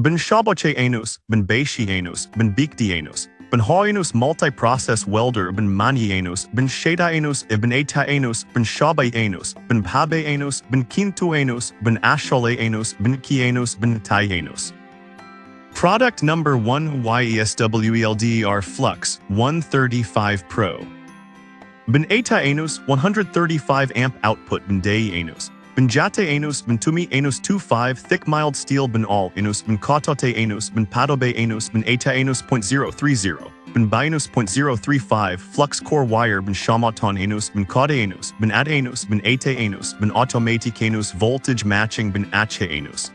bin shaboche anos, bin beishi anos, bin bikdi anos, bin hoinos multiprocess welder, bin mani anos, bin sheda anos, bin eta anos, bin shabai anos, bin pabe anos, bin kintu anos, bin ashole anos, bin ki anos, bin tai anos. Product number 1 YESWELDER Flux 135 Pro. Bin eta anos 135 amp output bin dei anos. Bin jate anos bin tumi anos 25 thick mild steel bin all anos bin kotote anos bin padobe anos bin eta anos .030 bin binos .035 flux core wire bin shamaton anos bin kode anos bin ad anos bin ete anos bin automatic anos voltage matching bin ache anos.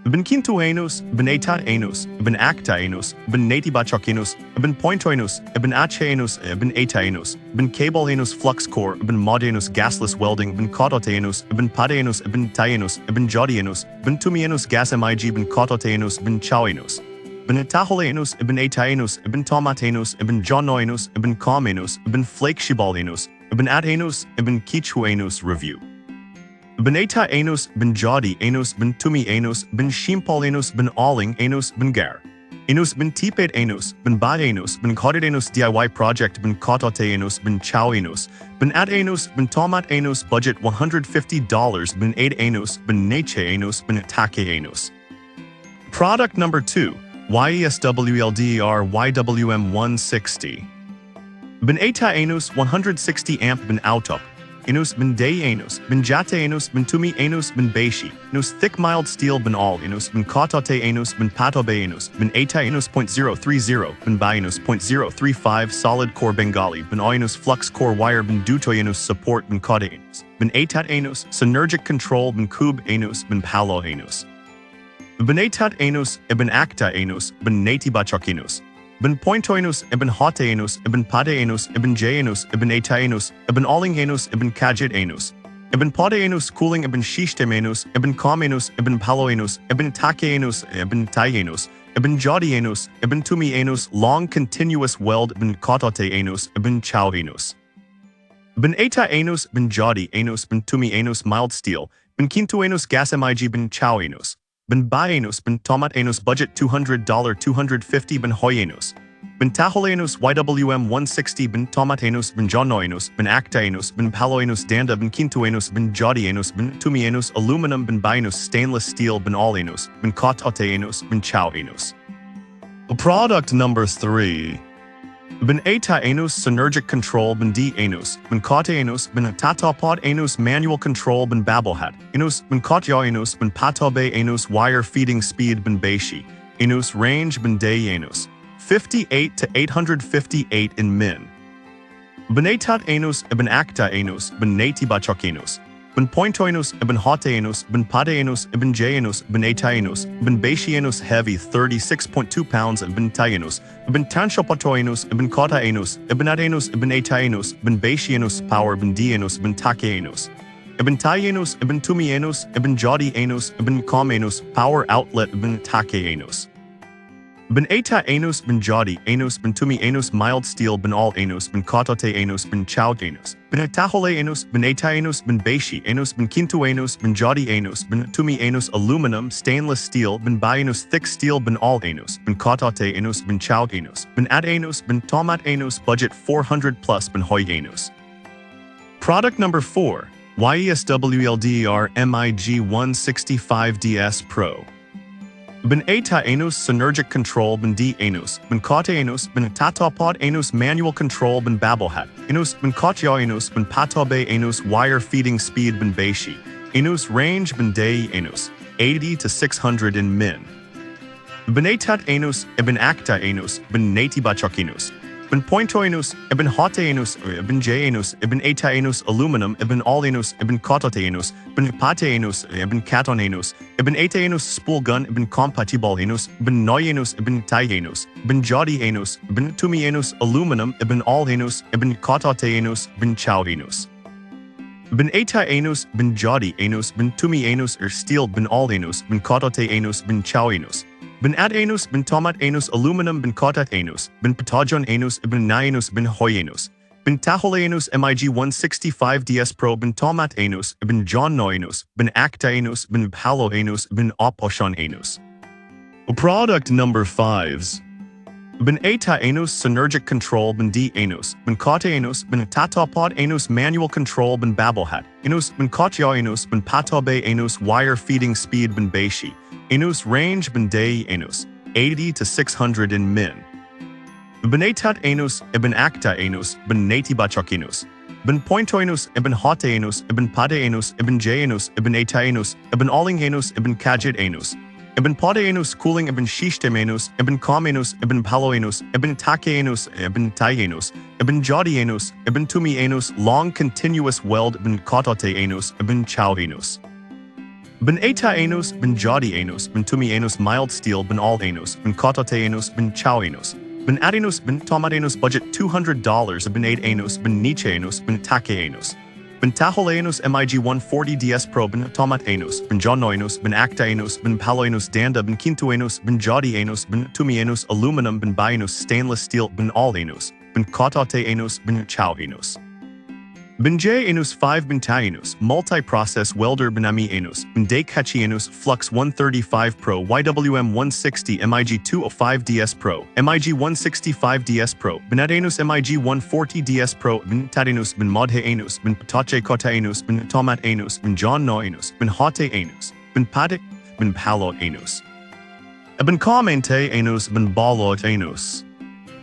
Bin kintu anos, bin eta anos, bin acta anos, bin natibachok anos, bin pointo anos, bin ache anos, bin eta anos, bin cable anos flux core, bin mod anos gasless welding, bin kotote anos, bin pade anos, bin taianos, bin jodi anos, bin tumi anos gas mig, bin kotote anos, bin chao anos. Bin etahole anos, bin eta anos, bin tomate anos, bin jono anos, bin com anos, bin flake shibal anos, bin ad anos, bin kichu anos review. Bin eta anos, bin jodi anos, bin tumi anos, bin shimpal anos, bin alling anos, bin gar. Anos bin tipet anos, bin bad anos, bin kodet anos DIY project, bin kotote anos, bin chow anos, bin ad anos, bin tomat anos, budget $150, bin aid anos, bin neche anos, bin atake anos. Product number 2, YESWELDER YWM160. Bin eta anos 160 amp bin outop. Anos bin dei anos, bin jate anos, bin tumi anos, bin beishi, anos thick mild steel bin all anos, bin kotote anos, bin patobe anos, bin eta anos .030, bin bianos .035 solid core bengali, bin oinos flux core wire, bin dutoyanos support, bin kode anos, bin etat anos, synergic control, bin kub anos, bin palo anos. Bin etat anos, bin acta anos, bin natibachok anos. Bin pointoinos, ibn hoteanos, ibn padeanos, ibn jaenos, ibn etaenos, ibn allinganos, ibn kajidanos. Ibn podeanos cooling, ibn shishtemenos, ibn comenos, ibn paloenos, ibn takeanos, ibn taienos, ibn jodianos, ibn tumianos, long continuous weld, ibn kototeanos, ibn chauanos. Ibn etaenos, ibn jodianos, ibn tumianos mild steel, ibn quintuanos gas mig, ibn chauanos. Bin baenos, bin tomatanos budget $200 $250 bin hoyenos. Bin taholeanos YWM 160 bin tomatanos bin jonoenos bin actaenos bin paloenos danda bin quintuanos bin jodianos bin tumianos aluminum bin baenos stainless steel bin oleanos bin kototeanos bin chauanos. Product number 3. Bin etaenos synergic control bin d anos, bin koteanos, bin tatapod anos manual control bin babblehat, anos bin kotyaenos, bin patobe anos wire feeding speed bin beishi, anos range bin day anos, 58 to 858 in min. Bin etat anos, bin acta anos, bin natibachok bin pointoenos, bin hoteanos, bin padeanos, bin jaenos, bin etaenos, bin beishianos heavy 36.2 pounds, bin taienos, bin tanshopotoenos, bin kotaenos, bin adenos, bin etaenos, bin beishianos power, bin dienos, bin takeanos. Bin taienos, bin tumianos, bin jodianos, bin comenos power outlet, bin takeanos. Bin eta anos, bin jodi anos, bin tumi anos mild steel, bin all anos, bin kotote anos, bin chow anos, bin etahole anos, bin eta anos, bin beishi anos, bin quintu anos, bin jodi anos, bin tumi anos aluminum stainless steel, bin bianos thick steel, bin all anos, bin kotote anos, bin chow anos, bin ad anos, bin tomat anos budget $400 plus, bin hoy anos. Product number 4, YESWELDER MIG 165DS Pro. Bin eta anos synergic control, bin d anos, bin kote anos, bin tatapod anos manual control, bin babblehat, anos, bin kotya anos, bin patobe anos wire feeding speed, bin beishi, anos range, bin day anos, 80 to 600 in min. Bin etat anos, bin acta anos, bin natibachok anos, bin pointoenos, bin hoteanos, bin jaenos, bin etaenos aluminum, bin oleanos, bin kototeanos, bin pateanos, bin katoneanos, bin etaenos spool gun, bin compatibalhanos, bin noienos, bin taienos, bin jodianos, bin tumianos aluminum, bin oleanos, bin kototeanos, bin chauanos. Bin etaenos, bin jodianos, bin tumianos steel, bin oleanos, bin kototeanos, bin chauanos. Bin adanos, bin tomatanos aluminum, bin kotatanos, bin patajonanos, bin naianos, bin hoyanos, bin taholeanos MIG 165DS Pro, bin tomatanos, bin jonoanos, bin actaenos, bin paloanos, bin oposhonanos. Product number 5s. Ben eta anus synergic control ben d anus, ben kata anus, ben tatapod anus manual control ben babblehat, anus ben kotya anus, ben patabe anus wire feeding speed ben beishi, anus range ben day anus, 80 to 600 in min. Ben etat anus, ben acta anus, ben natibachok anus, ben pointo anus, ben hote anus, ben pade anus, ben j anus, ben eta anus, ben alling anus, ben kajit anus, Ibn Podaenus cooling Ibn Shishtem Ibn Comenus Ibn Paloenus Ibn Takeanus Ibn Taienus Ibn Jodianus Ibn Tumianus long continuous weld Ibn Kototeanus Ibn Chauanus Ibn Etaanus Ibn Jodianus Ibn Tumianus mild steel Ibn Alanus Ibn Kototeanus Ibn Chauanus Ibn Adanus Ibn Tomatanus budget $200 Ibn Adanus Ibn Nietzscheanus Ibn Takeanus Ben Taholeanus MIG 140 DS Pro Ben Tomatanus Ben Jonoinus Ben Actaanus Ben Paloenus Danda Ben Quintuanus Ben Jodianus Ben Tumianus Aluminum Ben Bianus Stainless Steel Ben Alanus Ben Kototeanus Ben Chauanus Ben J anus 5 Ben Tainus multiprocess welder Ben Amianus Ben Dekachianus Flux 135 Pro YWM 160 MIG 205 DS Pro MIG 165 DS Pro Ben Adanus MIG 140 DS Pro Ben Tadanus Ben Modheanus Ben Patache Kotaanus Ben Tomatanus Ben John Noanus Ben Hoteanus Ben Padik Ben Palo Anus Ben Comente Anus Ben Balot Anus